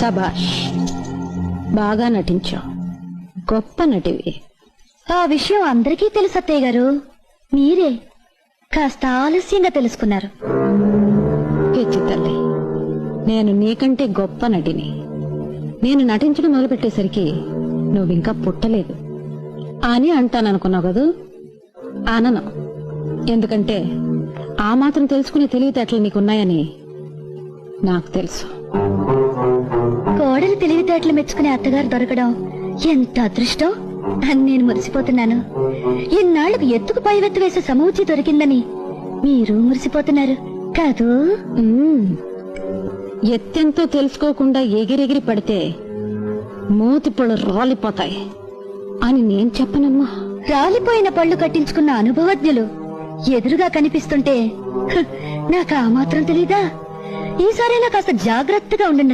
సబాష్, బాగా నటించావు, గొప్ప నటివి. ఆ విషయం అందరికీ తెలుసు అత్తయ్య గారు, మీరే కాస్త ఆలస్యంగా తెలుసుకున్నారు. పిచ్చి తల్లి, నేను నీకంటే గొప్ప నటిని. నేను నటించడం మొదలుపెట్టేసరికి నువ్వింకా పుట్టలేదు అని అంటాననుకున్నావు కదూ? అనను. ఎందుకంటే ఆ మాత్రం తెలుసుకునే తెలివితేటలు నీకున్నాయని నాకు తెలుసు. కోడలు తెలివితేటలు మెచ్చుకునే అత్తగారు దొరకడం ఎంత అదృష్టం అని నేను మురిసిపోతున్నాను. ఇన్నాళ్లకు ఎత్తుకు పైవెత్తు వేసే సమూచి దొరికిందని మీరు మురిసిపోతున్నారు కాదు? ఎత్తెంతో తెలుసుకోకుండా ఎగిరెగిరి పడితే మూతిపళ్ళు రాలిపోతాయి అని నేను చెప్పనమ్మా. రాలిపోయిన పళ్ళు కట్టించుకున్న అనుభవజ్ఞులు ఎదురుగా కనిపిస్తుంటే నాకు ఆ మాత్రం తెలీదా? ఈసారైనా కాస్త జాగ్రత్తగా ఉండండి.